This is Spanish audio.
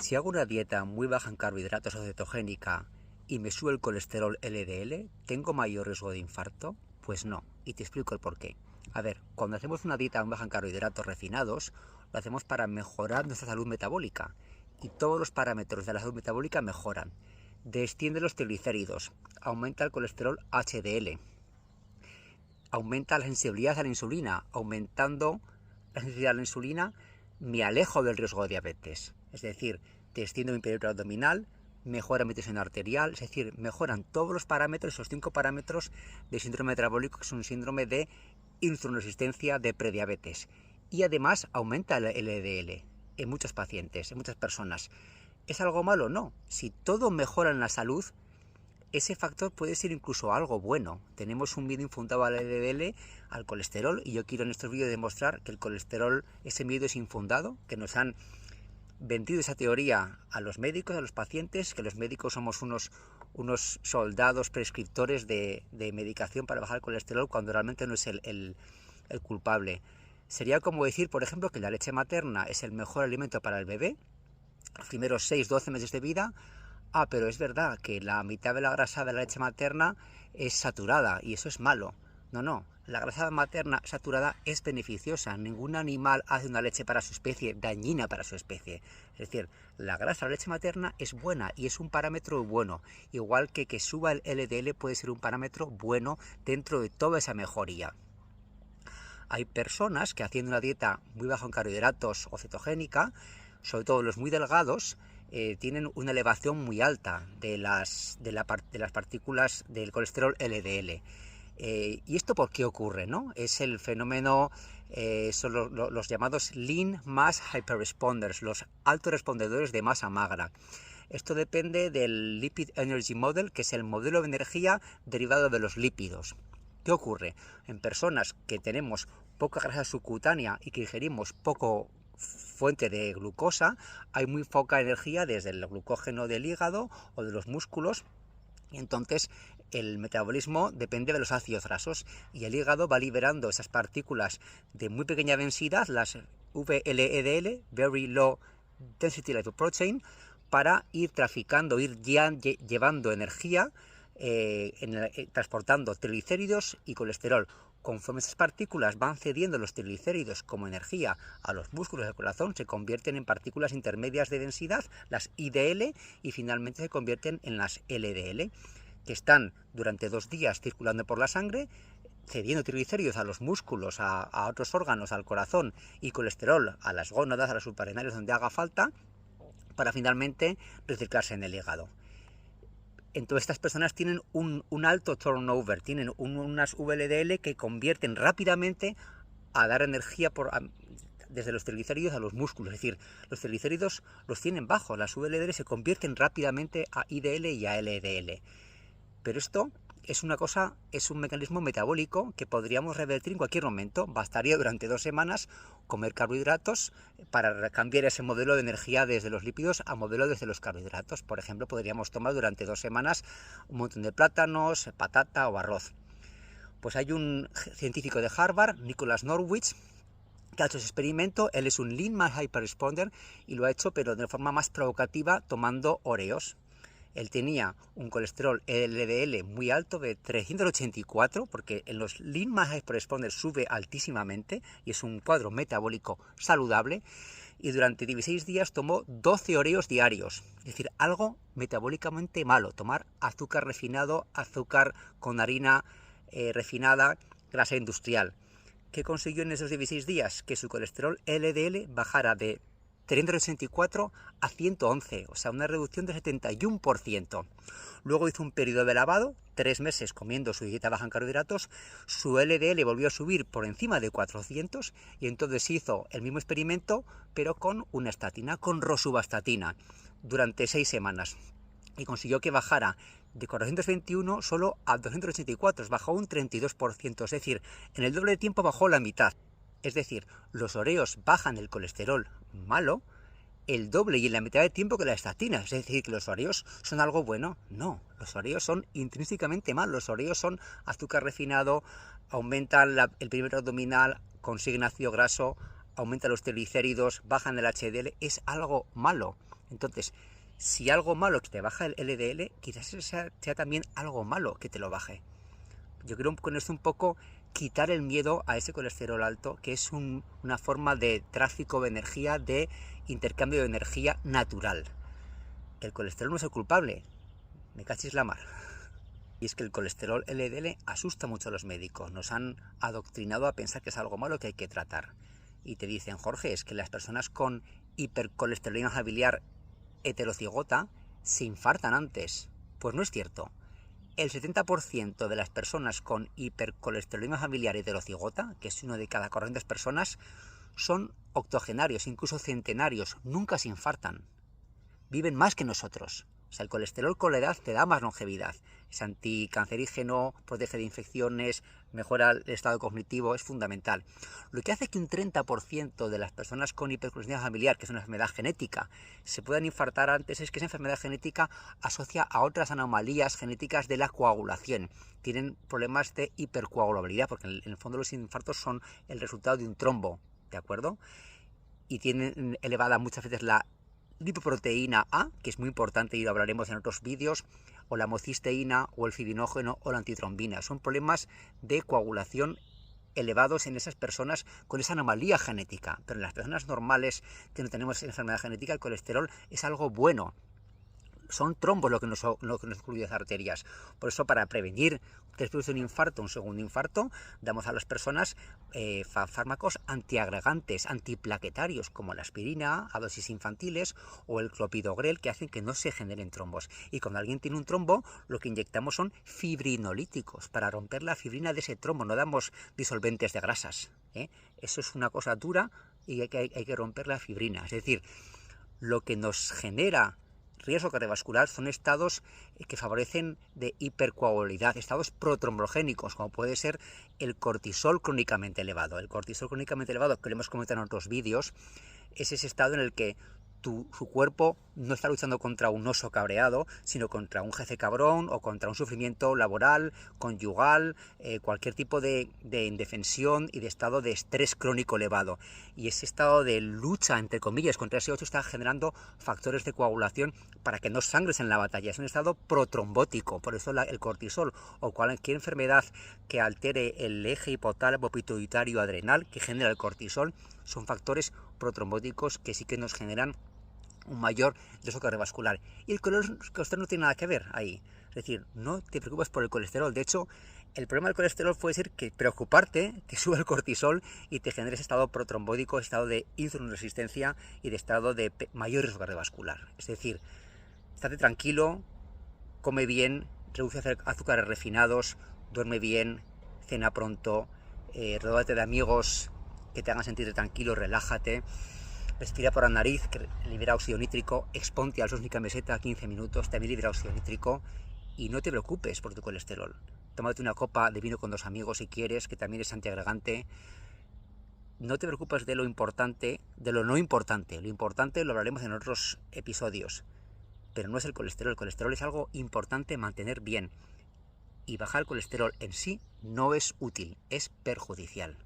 Si hago una dieta muy baja en carbohidratos o cetogénica y me sube el colesterol LDL, ¿tengo mayor riesgo de infarto? Pues no, y te explico el porqué. A ver, cuando hacemos una dieta muy baja en carbohidratos refinados, lo hacemos para mejorar nuestra salud metabólica, y todos los parámetros de la salud metabólica mejoran. Descienden los triglicéridos, aumenta el colesterol HDL, aumenta la sensibilidad a la insulina. Aumentando la sensibilidad a la insulina, me alejo del riesgo de diabetes. Es decir, desciende mi perímetro abdominal, mejora mi tensión arterial, es decir, mejoran todos los parámetros, esos 5 parámetros del síndrome metabólico, que es un síndrome de insulinoresistencia de prediabetes. Y además aumenta el LDL en muchos pacientes, en muchas personas. ¿Es algo malo? No. Si todo mejora en la salud, ese factor puede ser incluso algo bueno. Tenemos un miedo infundado al LDL, al colesterol, y yo quiero en estos vídeos demostrar que el colesterol, ese miedo es infundado, que nos han vendido esa teoría a los médicos, a los pacientes, que los médicos somos unos soldados prescriptores de medicación para bajar el colesterol, cuando realmente no es el culpable. Sería como decir, por ejemplo, que la leche materna es el mejor alimento para el bebé, los primeros 6-12 meses de vida. Pero es verdad que la mitad de la grasa de la leche materna es saturada y eso es malo. No, la grasa materna saturada es beneficiosa. Ningún animal hace una leche para su especie dañina para su especie. Es decir, la grasa de la leche materna es buena y es un parámetro bueno. Igual que suba el LDL puede ser un parámetro bueno dentro de toda esa mejoría. Hay personas que, haciendo una dieta muy baja en carbohidratos o cetogénica, sobre todo los muy delgados, tienen una elevación muy alta de las partículas del colesterol LDL. ¿Y esto por qué ocurre, no? Es el fenómeno, son los llamados Lean Mass Hyperresponders, los altos respondedores de masa magra. Esto depende del Lipid Energy Model, que es el modelo de energía derivado de los lípidos. ¿Qué ocurre? En personas que tenemos poca grasa subcutánea y que ingerimos poco fuente de glucosa, hay muy poca energía desde el glucógeno del hígado o de los músculos, y entonces el metabolismo depende de los ácidos grasos, y el hígado va liberando esas partículas de muy pequeña densidad, las VLDL, Very Low Density Lipoprotein, para ir traficando, ir llevando energía, transportando triglicéridos y colesterol. Conforme esas partículas van cediendo los triglicéridos como energía a los músculos del corazón, se convierten en partículas intermedias de densidad, las IDL, y finalmente se convierten en las LDL, que están durante 2 días circulando por la sangre, cediendo triglicéridos a los músculos, a otros órganos, al corazón, y colesterol a las gónadas, a las suprarrenales, donde haga falta, para finalmente reciclarse en el hígado. Entonces estas personas tienen un alto turnover, tienen unas VLDL que convierten rápidamente a dar energía desde los triglicéridos a los músculos. Es decir, los triglicéridos los tienen bajos, las VLDL se convierten rápidamente a IDL y a LDL. Pero esto es un mecanismo metabólico que podríamos revertir en cualquier momento. Bastaría durante 2 semanas comer carbohidratos para cambiar ese modelo de energía desde los lípidos a modelo desde los carbohidratos. Por ejemplo, podríamos tomar durante 2 semanas un montón de plátanos, patata o arroz. Pues hay un científico de Harvard, Nicholas Norwich, que ha hecho ese experimento. Él es un Lean Mass Hyperresponder y lo ha hecho, pero de forma más provocativa, tomando Oreos. Él tenía un colesterol LDL muy alto, de 384, porque en los Lean Mass Hyperresponder sube altísimamente y es un cuadro metabólico saludable, y durante 16 días tomó 12 Oreos diarios. Es decir, algo metabólicamente malo, tomar azúcar refinado, azúcar con harina refinada, grasa industrial. ¿Qué consiguió en esos 16 días? Que su colesterol LDL bajara de 384 a 111, o sea, una reducción del 71%. Luego hizo un periodo de lavado, 3 meses comiendo su dieta baja en carbohidratos, su LDL volvió a subir por encima de 400, y entonces hizo el mismo experimento, pero con una estatina, con rosuvastatina, durante 6 semanas. Y consiguió que bajara de 421 solo a 284, bajó un 32%, es decir, en el doble de tiempo bajó la mitad. Es decir, los Oreos bajan el colesterol malo el doble y en la mitad de tiempo que las estatinas. Es decir, que los Oreos son algo bueno. No, los Oreos son intrínsecamente malos. Los Oreos son azúcar refinado, aumentan el perímetro abdominal, consiguen ácido graso, aumentan los triglicéridos, bajan el HDL. Es algo malo. Entonces, si algo malo que te baja el LDL, quizás sea también algo malo que te lo baje. Yo creo con esto un poco quitar el miedo a ese colesterol alto, que es una forma de tráfico de energía, de intercambio de energía natural. El colesterol no es el culpable, me cachis la mar. Y es que el colesterol LDL asusta mucho a los médicos, nos han adoctrinado a pensar que es algo malo que hay que tratar. Y te dicen, Jorge, es que las personas con hipercolesterolemia familiar heterocigota se infartan antes. Pues no es cierto. El 70% de las personas con hipercolesterolemia familiar heterocigota, que es uno de cada 400 personas, son octogenarios, incluso centenarios, nunca se infartan. Viven más que nosotros. O sea, el colesterol con la edad te da más longevidad. Es anticancerígeno, protege de infecciones, mejora el estado cognitivo, es fundamental. Lo que hace que un 30% de las personas con hipercolesterolemia familiar, que es una enfermedad genética, se puedan infartar antes es que esa enfermedad genética asocia a otras anomalías genéticas de la coagulación. Tienen problemas de hipercoagulabilidad, porque en el fondo los infartos son el resultado de un trombo, ¿de acuerdo? Y tienen elevada muchas veces la lipoproteína A, que es muy importante y lo hablaremos en otros vídeos, o la homocisteína, o el fibrinógeno, o la antitrombina. Son problemas de coagulación elevados en esas personas con esa anomalía genética. Pero en las personas normales que no tenemos enfermedad genética, el colesterol es algo bueno. Son trombos lo que nos ocluye las arterias. Por eso, para prevenir después de un infarto, un segundo infarto, damos a las personas fármacos antiagregantes, antiplaquetarios, como la aspirina a dosis infantiles o el clopidogrel, que hacen que no se generen trombos. Y cuando alguien tiene un trombo, lo que inyectamos son fibrinolíticos para romper la fibrina de ese trombo. No damos disolventes de grasas. Eso es una cosa dura y hay que romper la fibrina. Es decir, lo que nos genera riesgo cardiovascular son estados que favorecen de hipercoagulabilidad, estados protrombogénicos, como puede ser el cortisol crónicamente elevado. El cortisol crónicamente elevado, que lo hemos comentado en otros vídeos, es ese estado en el que su cuerpo no está luchando contra un oso cabreado, sino contra un jefe cabrón o contra un sufrimiento laboral, conyugal, cualquier tipo de indefensión y de estado de estrés crónico elevado. Y ese estado de lucha, entre comillas, contra ese oso está generando factores de coagulación para que no sangres en la batalla. Es un estado protrombótico, por eso el cortisol o cualquier enfermedad que altere el eje hipotálamo pituitario adrenal que genera el cortisol son factores protrombóticos que sí que nos generan un mayor riesgo cardiovascular. Y el colesterol no tiene nada que ver ahí. Es decir, no te preocupes por el colesterol. De hecho, el problema del colesterol puede ser que preocuparte, te sube el cortisol y te genere ese estado protrombótico, estado de insulinoresistencia y de estado de mayor riesgo cardiovascular. Es decir, estate tranquilo, come bien, reduce azúcares refinados, duerme bien, cena pronto, rodéate de amigos que te hagan sentirte tranquilo, relájate, respira por la nariz, que libera óxido nítrico, exponte al sol sin camiseta 15 minutos, también libera óxido nítrico, y no te preocupes por tu colesterol. Tómate una copa de vino con 2 amigos si quieres, que también es antiagregante. No te preocupes de lo importante, de lo no importante. Lo importante lo hablaremos en otros episodios. Pero no es el colesterol es algo importante mantener bien. Y bajar el colesterol en sí no es útil, es perjudicial.